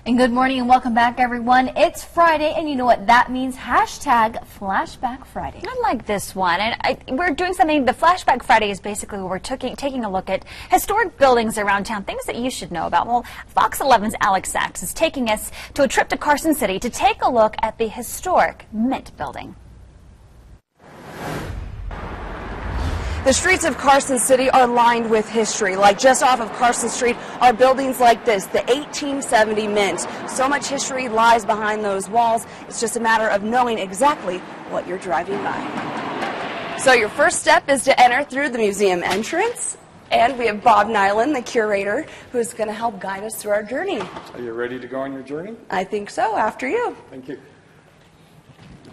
And good morning and welcome back, everyone. It's Friday, and you know what that means. Hashtag Flashback Friday. I like this one. And we're doing something. The Flashback Friday is basically where we're taking a look at historic buildings around town, things that you should know about. Well, Fox 11's Alyx Sacks is taking us to a trip to Carson City to take a look at the historic Mint building. The streets of Carson City are lined with history. Like just off of Carson Street are buildings like this, the 1870 Mint. So much history lies behind those walls. It's just a matter of knowing exactly what you're driving by. So your first step is to enter through the museum entrance. And we have Bob Nyland, the curator, who's going to help guide us through our journey. Are you ready to go on your journey? I think so. After you. Thank you.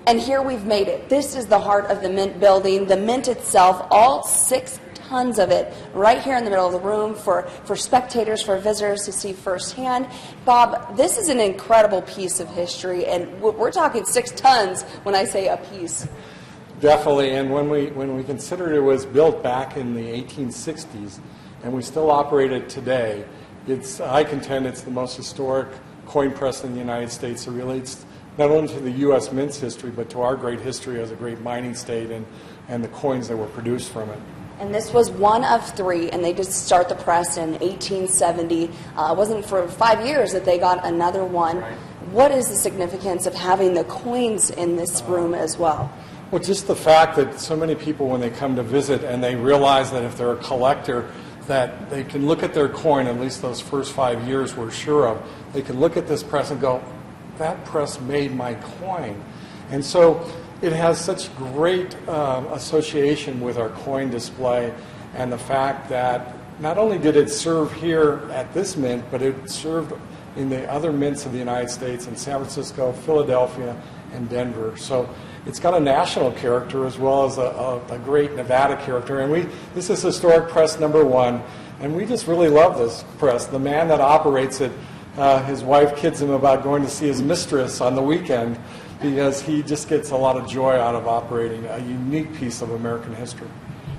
And here we've made it. This is the heart of the Mint building. The Mint itself, all 6 tons of it, right here in the middle of the room for spectators, for visitors to see firsthand. Bob, this is an incredible piece of history, and we're talking 6 tons when I say a piece. Definitely, and when we consider it was built back in the 1860s, and we still operate it today, I contend it's the most historic coin press in the United States. It relates not only to the U.S. Mint's history, but to our great history as a great mining state and the coins that were produced from it. And this was one of 3, and they did start the press in 1870. It wasn't for 5 years that they got another one. Right. What is the significance of having the coins in this room as well? Well, just the fact that so many people, when they come to visit and they realize that if they're a collector, that they can look at their coin, at least those first 5 years we're sure of, they can look at this press and go, that press made my coin. And so it has such great association with our coin display, and the fact that not only did it serve here at this mint, but it served in the other mints of the United States in San Francisco, Philadelphia, and Denver. So it's got a national character as well as a great Nevada character. And this is historic press number 1, and we just really love this press. The man that operates it, his wife kids him about going to see his mistress on the weekend because he just gets a lot of joy out of operating a unique piece of American history.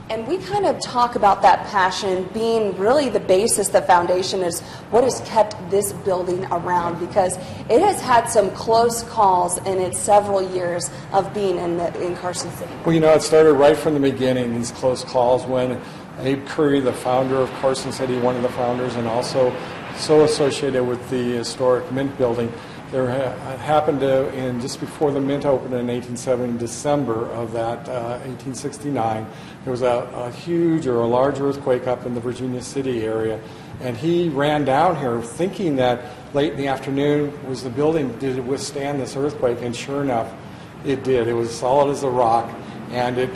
And we kind of talk about that passion being really the basis, the foundation is what has kept this building around, because it has had some close calls in its several years of being in Carson City. Well, you know, it started right from the beginning, these close calls, when Abe Curry, the founder of Carson City, one of the founders, and also so associated with the historic Mint building. There happened just before the Mint opened in 1870, December of that 1869, there was a huge or a large earthquake up in the Virginia City area, and he ran down here thinking that late in the afternoon was the building, did it withstand this earthquake, and sure enough, it did. It was solid as a rock, and it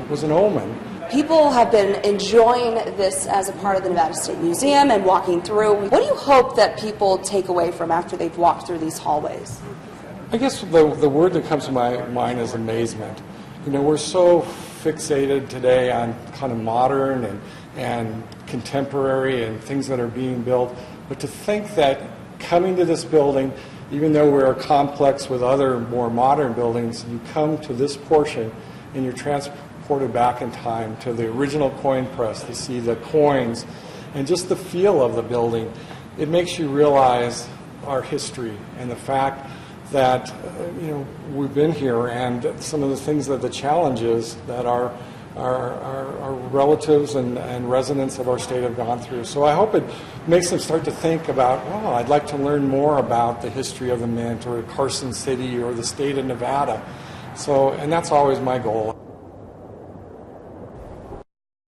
was an omen. People have been enjoying this as a part of the Nevada State Museum and walking through. What do you hope that people take away from after they've walked through these hallways? I guess the word that comes to my mind is amazement. You know, we're so fixated today on kind of modern and contemporary and things that are being built, but to think that coming to this building, even though we're a complex with other more modern buildings, you come to this portion and you're transported back in time to the original coin press to see the coins and just the feel of the building. It makes you realize our history and the fact that we've been here, and some of the things that the challenges that our relatives and residents of our state have gone through. So I hope it makes them start to think about, oh, I'd like to learn more about the history of the Mint or Carson City or the state of Nevada. And that's always my goal.